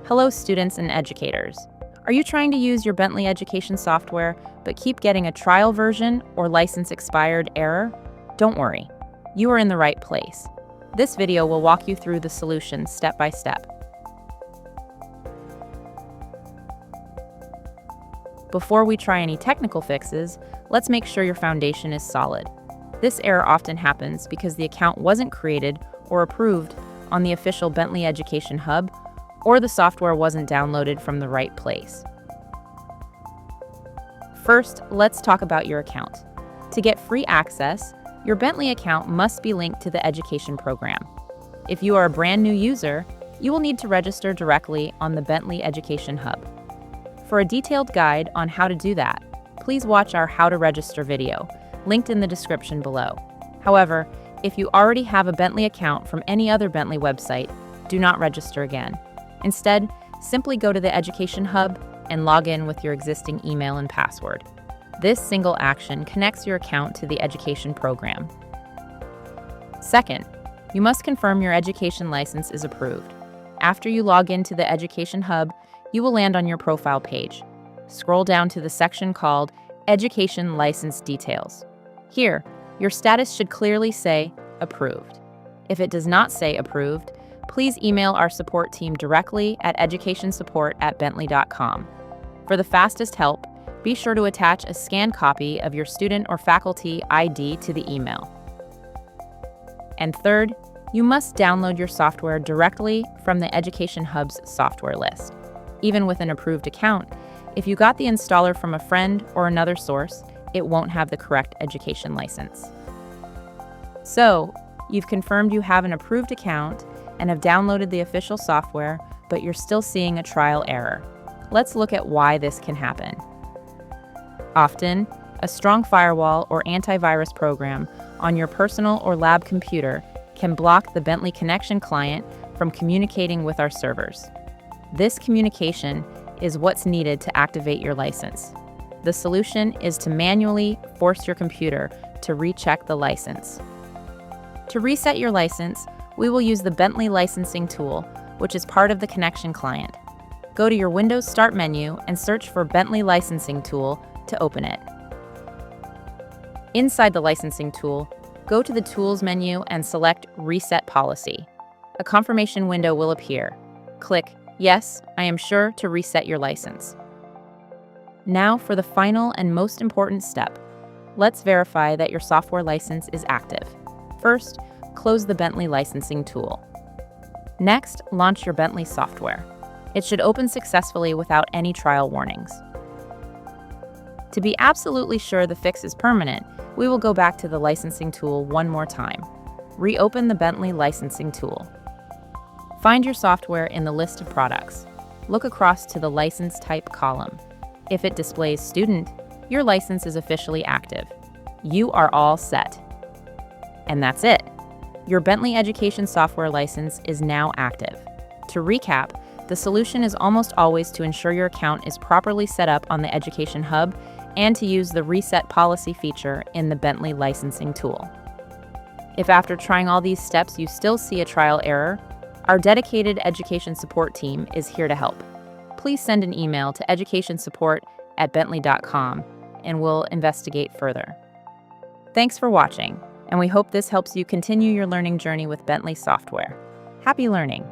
Hello, students and educators. Are you trying to use your Bentley Education software but keep getting a trial version or license expired error? Don't worry, you are in the right place. This video will walk you through the solution step by step. Before we try any technical fixes, let's make sure your foundation is solid. This error often happens because the account wasn't created or approved on the official Bentley Education Hub, or the software wasn't downloaded from the right place. First, let's talk about your account. To get free access, your Bentley account must be linked to the education program. If you are a brand new user, you will need to register directly on the Bentley Education Hub. For a detailed guide on how to do that, please watch our How to Register video, linked in the description below. However, if you already have a Bentley account from any other Bentley website, do not register again. Instead, simply go to the Education Hub and log in with your existing email and password. This single action connects your account to the education program. Second, you must confirm your education license is approved. After you log into the Education Hub, you will land on your profile page. Scroll down to the section called Education License Details. Here, your status should clearly say Approved. If it does not say Approved, please email our support team directly at educationsupport@bentley.com. For the fastest help, be sure to attach a scanned copy of your student or faculty ID to the email. And third, you must download your software directly from the Education Hub's software list. Even with an approved account, if you got the installer from a friend or another source, it won't have the correct education license. So, you've confirmed you have an approved account and have downloaded the official software, but you're still seeing a trial error. Let's look at why this can happen. Often, a strong firewall or antivirus program on your personal or lab computer can block the Bentley Connection client from communicating with our servers. This communication is what's needed to activate your license. The solution is to manually force your computer to recheck the license. To reset your license, we will use the Bentley Licensing tool, which is part of the Connection client. Go to your Windows Start menu and search for Bentley Licensing tool to open it. Inside the Licensing tool, go to the Tools menu and select Reset Policy. A confirmation window will appear. Click Yes, I am sure to reset your license. Now for the final and most important step. Let's verify that your software license is active. First, close the Bentley Licensing tool. Next, launch your Bentley software. It should open successfully without any trial warnings. To be absolutely sure the fix is permanent, we will go back to the licensing tool one more time. Reopen the Bentley Licensing tool. Find your software in the list of products. Look across to the license type column. If it displays student, your license is officially active. You are all set. And that's it. Your Bentley Education software license is now active. To recap, the solution is almost always to ensure your account is properly set up on the Education Hub and to use the Reset Policy feature in the Bentley Licensing tool. If after trying all these steps you still see a trial error, our dedicated education support team is here to help. Please send an email to educationsupport@bentley.com and we'll investigate further. Thanks for watching, and we hope this helps you continue your learning journey with Bentley software. Happy learning!